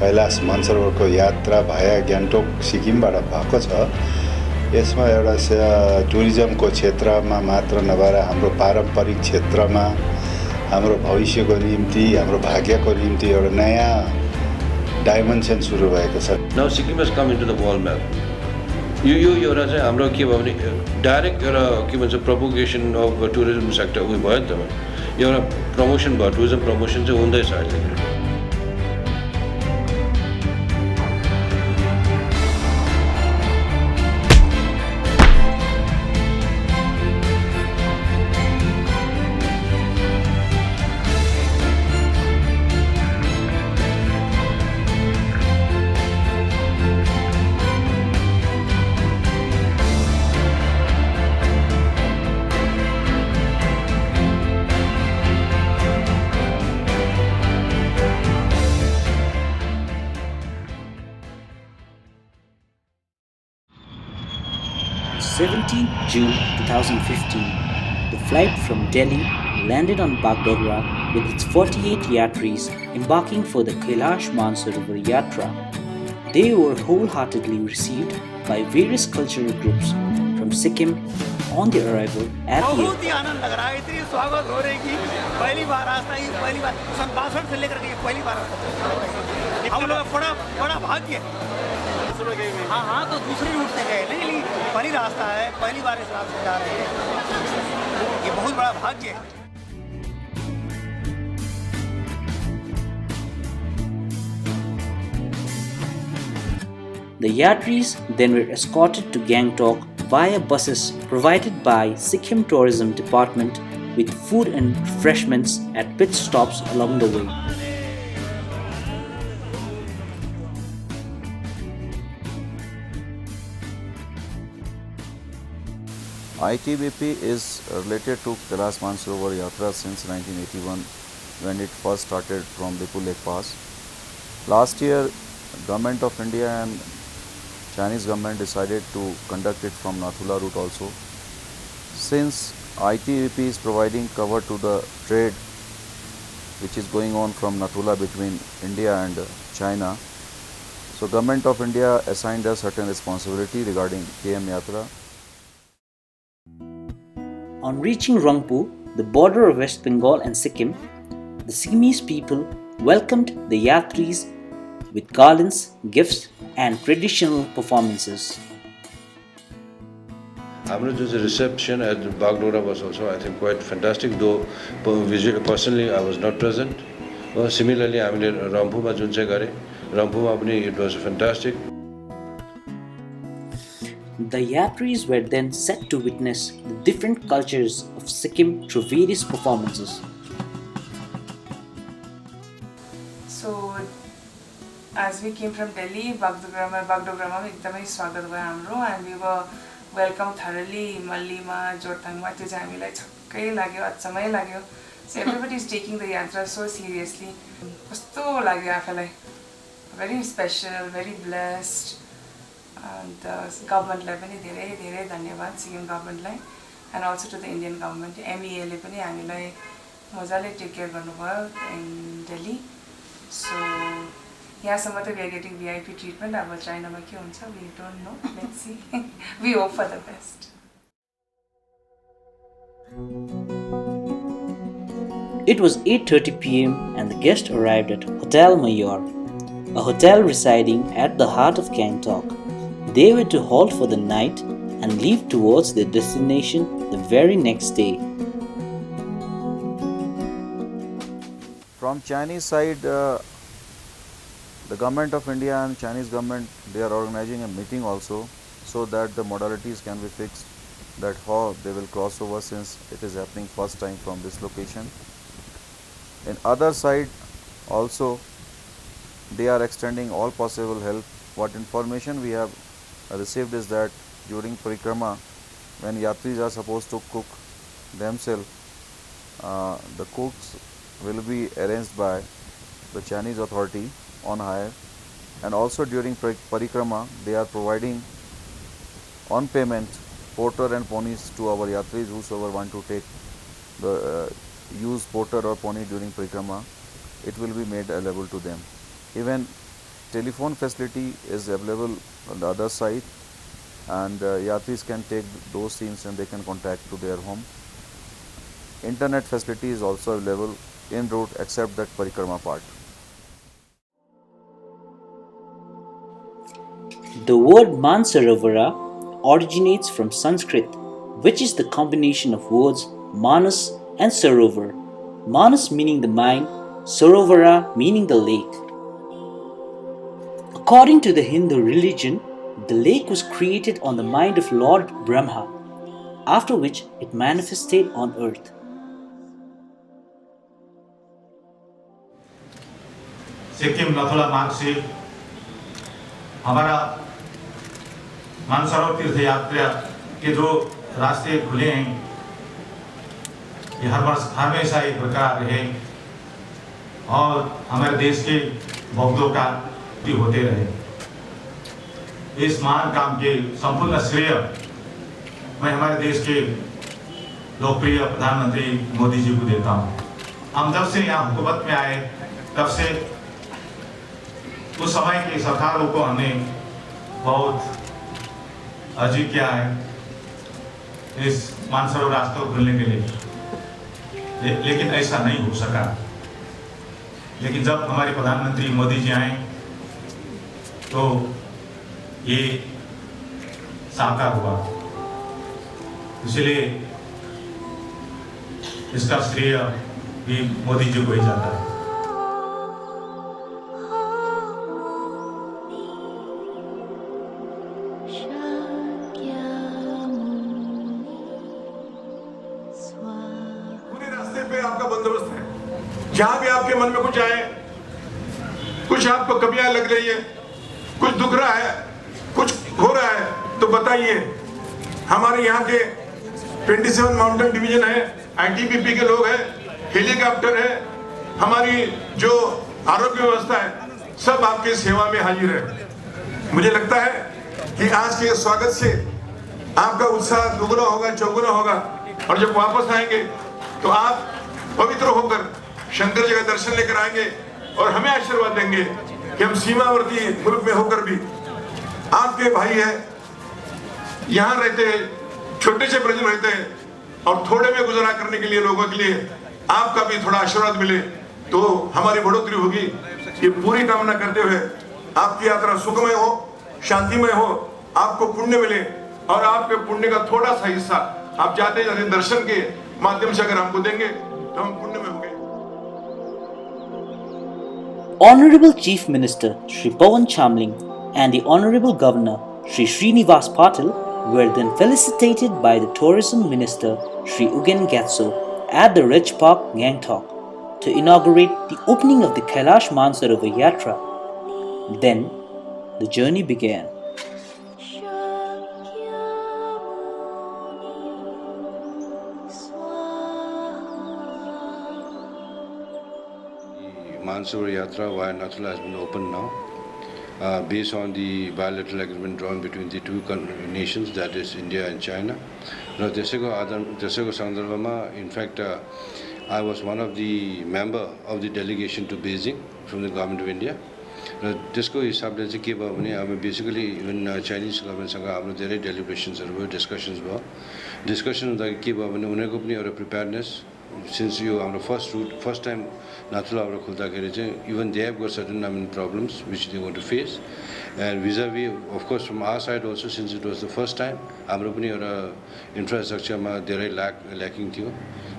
कैलाश मानसरोवरको यात्रा भाया गान्तोक सिक्किमबाट भएको छ। यसमा एउटा टुरिज्मको क्षेत्रमा मात्र नभएर हाम्रो पारम्परिक क्षेत्रमा हाम्रो भविष्यको निम्ति हाम्रो भाग्यको निम्ति एउटा नयाँ डाइमेन्सन सुरु भएको छ। Now Sikkim has come into the world map. यो एउटा चाहिँ हाम्रो के भयो भने डाइरेक्ट एउटा के भन्छ प्रोपोगेसन अफ टुरिज्म सेक्टर उयो भयो नि त, एउटा प्रमोसन भयो, टुरिज्म प्रमोसन चाहिँ हुँदैछ अहिले। June 2015, the flight from Delhi landed on Bagdogra with its 48 yatris embarking for the Kailash Mansarovar Yatra. They were wholeheartedly received by various cultural groups from Sikkim on their arrival at the airport. बहुत ही आनंद लग रहा है, इतनी स्वागत हो रही कि पहली बार रास्ता ही पहली बार 62 से लेकर के पहली बार हम लोग बड़ा भाग्य है। हाँ तो दूसरे रूट से गए नहीं, पहली रास्ता है, पहली बार इस रास्ते से जा रहे हैं, ये बहुत बड़ा भाग्य है। The yatris then were escorted to Gangtok via buses provided by Sikkim Tourism Department with food and refreshments at pit stops along the way. ITBP is related to Kailash Mansarovar Yatra since 1981 when it first started from Lipul Lake Pass. Last year, Government of India and Chinese government decided to conduct it from Nathula route also. Since ITBP is providing cover to the trade which is going on from Nathula between India and China, so Government of India assigned us certain responsibility regarding KM Yatra. On reaching Rangpo, the border of West Bengal and Sikkim, the Sikkimese people welcomed the yatris with garlands, gifts and traditional performances. Our reception at Bagdogra was also, I think, quite fantastic, though personally I was not present. Similarly, I mean, Rangpo it was fantastic. The yatris were then set to witness the different cultures of Sikkim through various performances. So, as we came from Delhi, Bagdogra ekdamai swagat bhayo hamro, and we were welcomed thoroughly. Mallima, Jorthangma, त्यो चाहिँ हामीलाई छक्कै लाग्यो, अचम्मै लाग्यो. So everybody is taking the yatra so seriously. कस्तो लाग्यो आफैलाई. Very special, very blessed. And the government लाई पनि धेरै धेरै धन्यवाद Sikkim government lie, and also to the Indian government. MEA ले पनि हामीलाई मजाले take care गर्नुभयो in Delhi. So यहाँसम्म त we are getting VIP treatment. अब चाइनामा के हुन्छ we don't know. Let's see. We hope for the best. It was 8:30 p.m. and the guest arrived at Hotel Mayor. a hotel residing at the heart of Gangtok. They were to halt for the night and leave towards their destination the very next day. From Chinese side, the government of India and Chinese government, they are organizing a meeting also, so that the modalities can be fixed, that how they will cross over, since it is happening first time from this location. In other side also, they are extending all possible help. What information we have received is that during parikrama, when yatris are supposed to cook themselves, the cooks will be arranged by the Chinese authority on hire, and also during parikrama they are providing on payment porter and ponies to our yatris whosoever want to take the use porter or pony during parikrama. It will be made available to them. Even telephone facility is available on the other side, and yatris can take those SIMs and they can contact to their home. Internet facility is also available en route except that parikrama part. The word Mansarovara originates from Sanskrit, which is the combination of words Manas and Sarovar. Manas meaning the mind, Sarovara meaning the lake. According to the Hindu religion, the lake was created on the mind of Lord Brahma, after which it manifested on earth. Sikkim नथुला मार्गशीर हमारा मानसरोवर तीर्थ यात्रा के जो रास्ते खुले हैं, ये हर वर्ष हमेशा एक प्रकार रहे और हमारे देश के भक्तों का भी होते रहे। इस महान काम के संपूर्ण श्रेय मैं हमारे देश के लोकप्रिय प्रधानमंत्री मोदी जी को देता हूँ। हम जब से यहाँ हुकूमत में आए तब से उस समय की सरकारों को हमने बहुत अर्जी किया है इस मानसरोवर रास्ते को खुलने के लिए, लेकिन ऐसा नहीं हो सका। लेकिन जब हमारे प्रधानमंत्री मोदी जी आए तो ये साकार हुआ, इसलिए इसका श्रेय भी मोदी जी को ही जाता है। आपका बंदोबस्त है, जहां भी आपके मन में कुछ आए, कुछ आपको कमियां लग रही है, कुछ दुख रहा है, कुछ हो रहा है, तो बताइए। हमारे यहाँ के 27 माउंटेन डिवीजन है, आईटीबीपी के लोग हैं, हेलीकॉप्टर है, हमारी जो आरोग्य व्यवस्था है, सब आपके सेवा में हाजिर है। मुझे लगता है कि आज के स्वागत से आपका उत्साह दुगना होगा, चौगुना होगा, और जब वापस आएंगे तो आप पवित्र होकर शंकर जी का दर्शन लेकर आएंगे और हमें आशीर्वाद देंगे कि हम सीमावर्ती मुल्क में होकर भी आपके भाई है, यहाँ रहते हैं, छोटे से ब्रज में रहते हैं और थोड़े में गुजारा करने के लिए लोगों के लिए आपका भी थोड़ा आशीर्वाद मिले तो हमारी बढ़ोतरी होगी। ये पूरी कामना करते हुए आपकी यात्रा सुखमय हो, शांतिमय हो, आपको पुण्य मिले और आपके पुण्य का थोड़ा सा हिस्सा आप जाते जाते दर्शन के माध्यम से अगर हमको देंगे तो हम पुण्य में होंगे। Honorable Chief Minister Shri Pawan Chamling and the Honorable Governor Shri Srinivas Patil were then felicitated by the Tourism Minister Shri Ugen Gatso at the Ridge Park, Gangtok, to inaugurate the opening of the Kailash Mansarovar Yatra. Then the journey began. Mansarovar Yatra via Nathula has been opened now, based on the bilateral agreement drawn between the two nations, that is India and China. In fact, I was one of the member of the delegation to Beijing from the government of India. त्यसको हिसाबले चाहिँ के भयो भने अब basically even Chinese गभर्मेन्टसँग हाम्रो धेरै डेलिब्रेसन्सहरू भयो, डिस्कसन्स भयो। डिस्कसन हुँदाखेरि के भयो भने उनीहरूको पनि एउटा preparedness, since you our first time Nathula खुल्दाखेरि चाहिँ even they have got certain problems which they want to face, and vis-a-vis of course from our side also, since it was the first time हाम्रो पनि एउटा इन्फ्रास्ट्रक्चरमा धेरै lacking थियो,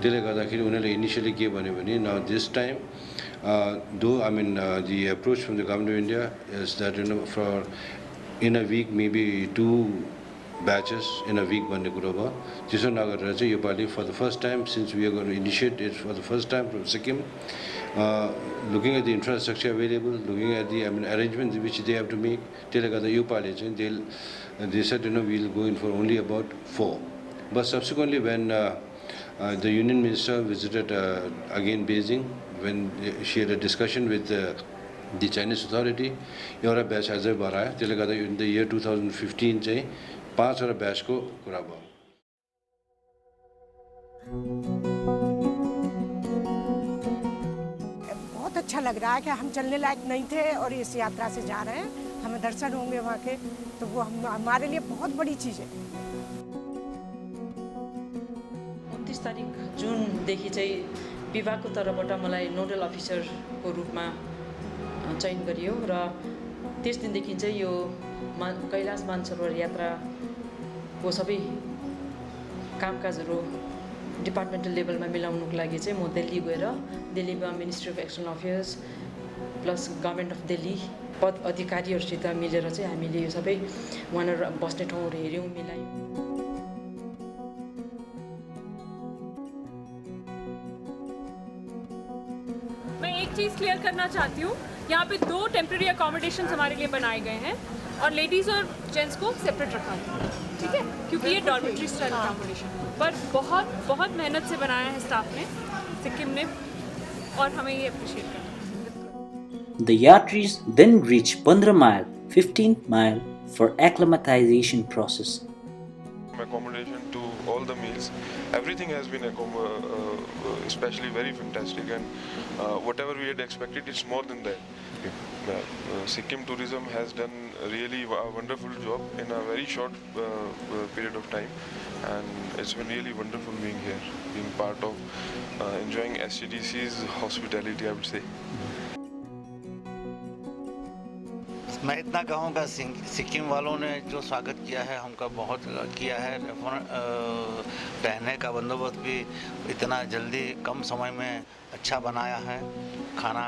त्यसले गर्दाखेरि उनीहरूले initially के भन्यो भने now this time though the approach from the government of India is that for in a week maybe 2 batches in a week भन्ने कुरो भयो, त्यसो नगरेर चाहिँ योपालि for the first time, since we are going to initiate it for the first time from Sikkim, looking at the infrastructure available, looking at the arrangements which they have to make, त्यसले गर्दा योपालि चाहिँ they said we'll go in for only about 4. But subsequently when the union minister visited again Beijing, when she had a discussion with the Chinese authority, एउटा batch अझै बढायो, त्यसले गर्दा in the year 2015 चाहिँ 5 batch को कुरा भयो। बहुत अच्छा लग रहा है कि हम चलने लायक नहीं थे और इस यात्रा से जा रहे हैं, हमें दर्शन होंगे वहाँ के, तो वो हमारे लिए बहुत बड़ी चीज़ है। 29 तारिक जुनदेखि चाहिँ विभागको तर्फबाट मलाई नोडल अफिसरको रूपमा चयन गरियो र त्यस दिनदेखि चाहिँ यो कैलाश मानसरोवर यात्राको सबै कामकाजहरू डिपार्टमेन्टल लेभलमा मिलाउनुको लागि चाहिँ म दिल्ली गएर दिल्लीमा ministry of external affairs plus government of Delhi पद अधिकारीहरूसित मिलेर चाहिँ हामीले यो सबै वहाँनिर बस्ने ठाउँहरू हेऱ्यौँ, मिलायौँ। मैं एक चीज़ क्लियर करना चाहती हूँ, यहाँ पे 2 टेम्प्रेरी अकोमोडेशंस हमारे लिए बनाए गए हैं और लेडीज़ और जेंट्स को सेपरेट रखा है, ठीक है, क्योंकि ये डॉर्मेट्री स्टाइल अकोमोडेशन पर बहुत मेहनत से बनाया है स्टाफ ने, सिक्किम ने, और हमें ये अप्रिशिएट करना है। The Yatris then reach 15 mile, 15th mile for acclimatization process. Accommodation to all the meals, everything has been especially very fantastic, and whatever we had expected, it's more than that. Sikkim tourism has done really a wonderful job in a very short period of time, and it's been really wonderful being here, being part of enjoying SCDC's hospitality, I would say. मैं इतना कहूँगा सिक्किम वालों ने जो स्वागत किया है हमका बहुत किया है, रहने का बंदोबस्त भी इतना जल्दी कम समय में अच्छा बनाया है, खाना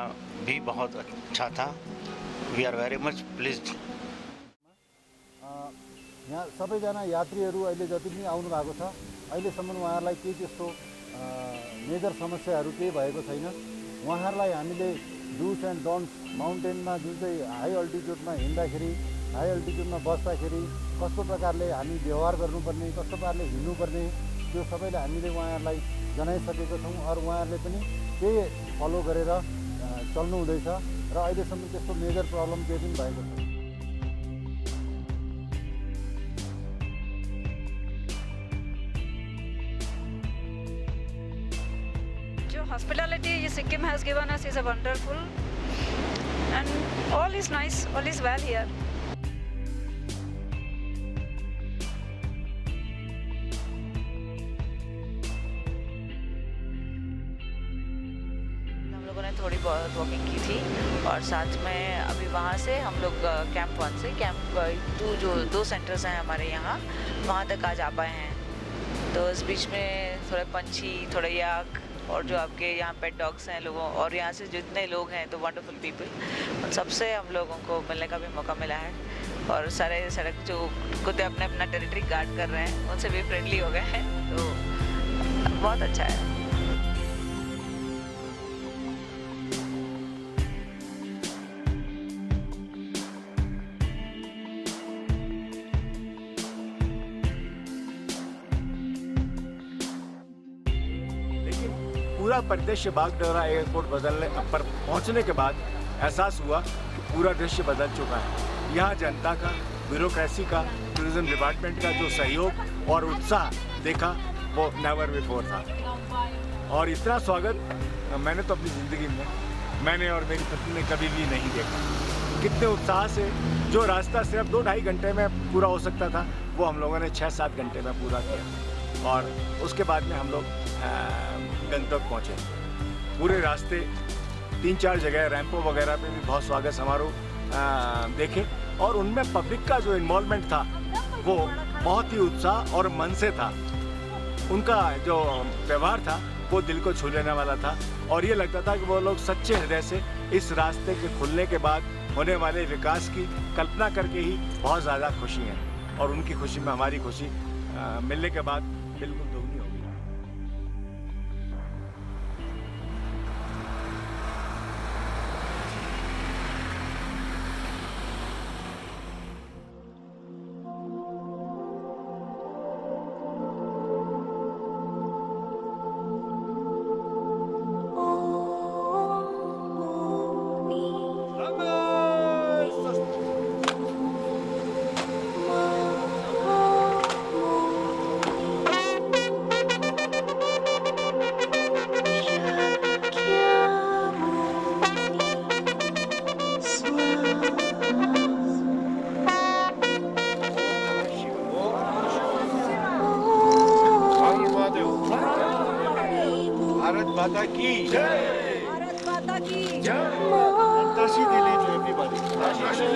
भी बहुत अच्छा था। We are very much pleased. यहाँ सबैजना यात्रीहरू अहिले जति पनि आउनु भएको छ, अहिलेसम्म उहाँहरूलाई केही त्यस्तो मेजर समस्याहरू केही भएको छैन। उहाँहरूलाई हामीले डुस एन्ड डोन्ट्स माउन्टेनमा जुन चाहिँ हाई अल्टिट्युडमा हिँड्दाखेरि, हाई अल्टिट्युडमा बस्दाखेरि कस्तो प्रकारले हामी व्यवहार गर्नुपर्ने, कस्तो प्रकारले हिँड्नुपर्ने, त्यो सबैले हामीले उहाँहरूलाई जनाइसकेका छौँ। और उहाँहरूले पनि त्यही फलो गरेर चल्नु हुँदैछ र अहिलेसम्म त्यस्तो मेजर प्रब्लम केही पनि भएको छैन। Hospitality Sikkim has given us is a wonderful, and all is nice, all is well here. हम लोगों ने थोड़ी बहुत वॉकिंग की थी और साथ में अभी वहाँ से हम लोग कैंप 1 से कैंप 2 जो 2 सेंटर्स हैं हमारे यहाँ, वहाँ तक आज आ पाए हैं। तो इस बीच में थोड़े पंछी, थोड़े याक और जो आपके यहाँ पेट डॉग्स हैं लोगों, और यहाँ से जितने लोग हैं तो वंडरफुल पीपल, उन सबसे हम लोगों को मिलने का भी मौका मिला है। और सारे सड़क जो कुत्ते अपने अपना टेरिटरी गार्ड कर रहे हैं उनसे भी फ्रेंडली हो गए हैं, तो बहुत अच्छा है। पूरा परिदृश्य बागडोगरा एयरपोर्ट बदलने पर पहुंचने के बाद एहसास हुआ कि पूरा दृश्य बदल चुका है। यहाँ जनता का, ब्यूरोक्रेसी का, टूरिज्म डिपार्टमेंट का जो सहयोग और उत्साह देखा वो नेवर बिफोर था। और इतना स्वागत मैंने तो अपनी ज़िंदगी में, मैंने और मेरी पत्नी ने कभी भी नहीं देखा। कितने उत्साह से जो रास्ता सिर्फ 2-2.5 घंटे में पूरा हो सकता था वो हम लोगों ने 6-7 घंटे में पूरा किया। और उसके बाद में हम लोग गंगटोक पहुँचे। पूरे रास्ते 3-4 जगह रैंपों वगैरह पे भी बहुत स्वागत समारोह देखे और उनमें पब्लिक का जो इन्वॉल्वमेंट था वो बहुत ही उत्साह और मन से था। उनका जो व्यवहार था वो दिल को छू लेने वाला था और ये लगता था कि वो लोग सच्चे हृदय से इस रास्ते के खुलने के बाद होने वाले विकास की कल्पना करके ही बहुत ज़्यादा खुशी हैं और उनकी खुशी में हमारी खुशी मिलने के बाद बिल्कुल दोगुनी होगी। भारत माता की जय। भारत माता की जय। ताशी दिली to everybody. Tashi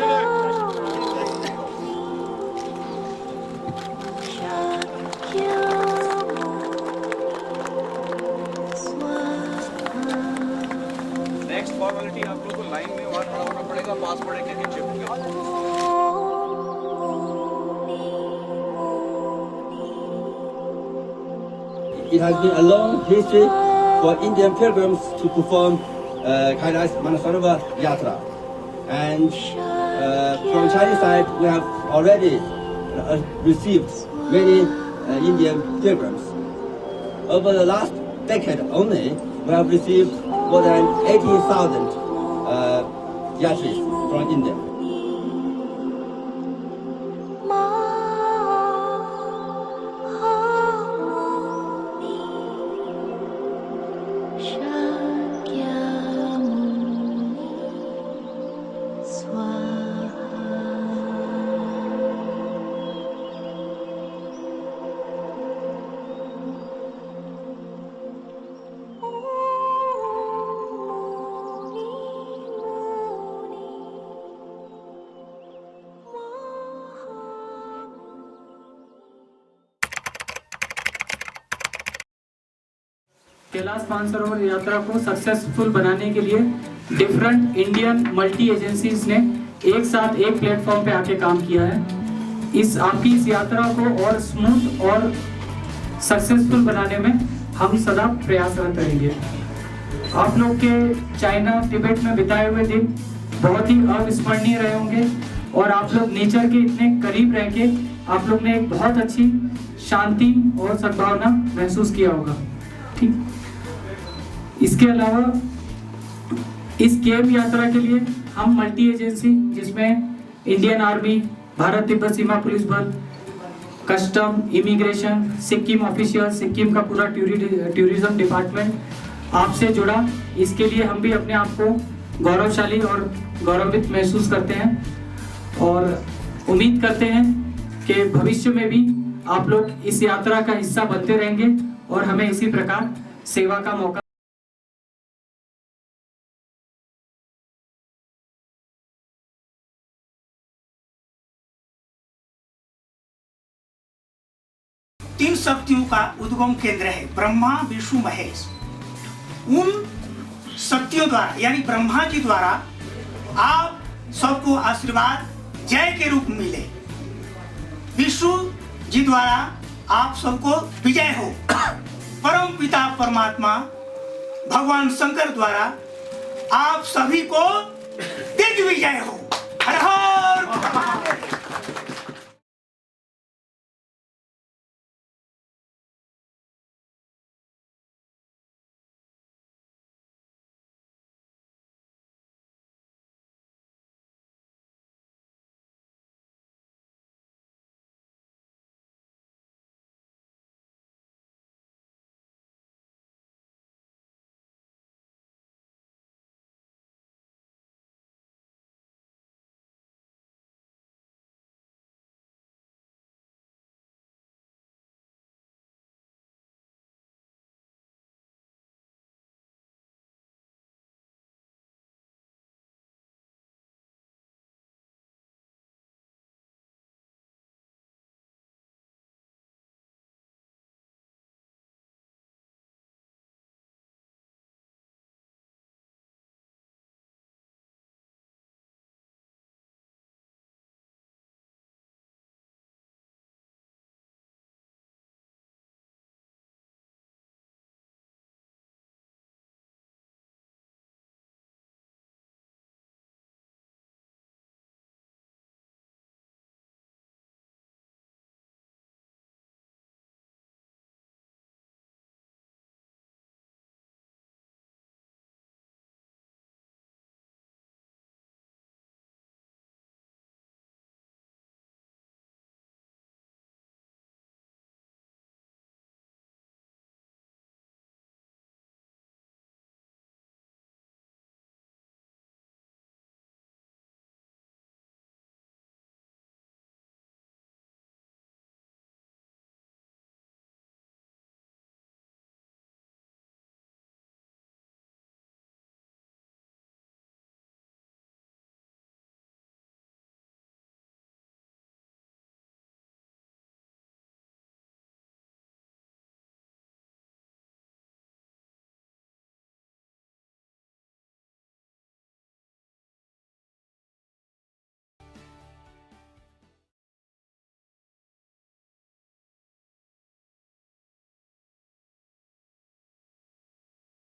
next formality आप लोगों को लाइन में वहाँ खड़ा होना पड़ेगा, पासपोर्ट एक एक चिपके। It has been a long history for Indian pilgrims to perform Kailash Manasarovar Yatra, and from Chinese side we have already received many Indian pilgrims. Over the last decade only, we have received more than 80,000 yatris from India. Kailash Mansarovar यात्रा को successful बनाने के लिए different Indian multi agencies ने एक साथ एक platform पे आके काम किया है। आपकी इस यात्रा को और स्मूथ और सक्सेसफुल बनाने में हम सदा प्रयासरत रहेंगे। आप लोग के चाइना तिब्बत में बिताए हुए दिन बहुत ही अविस्मरणीय रहे होंगे और आप लोग नेचर के इतने करीब रह के आप लोग ने एक बहुत अच्छी शांति और सद्भावना महसूस किया होगा। ठीक, इसके अलावा इस केम यात्रा के लिए हम मल्टी एजेंसी जिसमें इंडियन आर्मी, भारत तिब्बत सीमा पुलिस बल, custom, immigration, Sikkim official, Sikkim का पूरा टूरिज्म डिपार्टमेंट आपसे जुड़ा, इसके लिए हम भी अपने आप को गौरवशाली और गौरवित महसूस करते हैं और उम्मीद करते हैं कि भविष्य में भी आप लोग इस यात्रा का हिस्सा बनते रहेंगे और हमें इसी प्रकार सेवा का मौका। तीन शक्तियों का उद्गम केंद्र है, ब्रह्मा, विष्णु, महेश। उन शक्तियों द्वारा यानी ब्रह्मा जी द्वारा आप सबको आशीर्वाद जय के रूप में मिले, विष्णु जी द्वारा आप सबको विजय हो, परम पिता परमात्मा भगवान शंकर द्वारा आप सभी को दिग्विजय हो। हर हर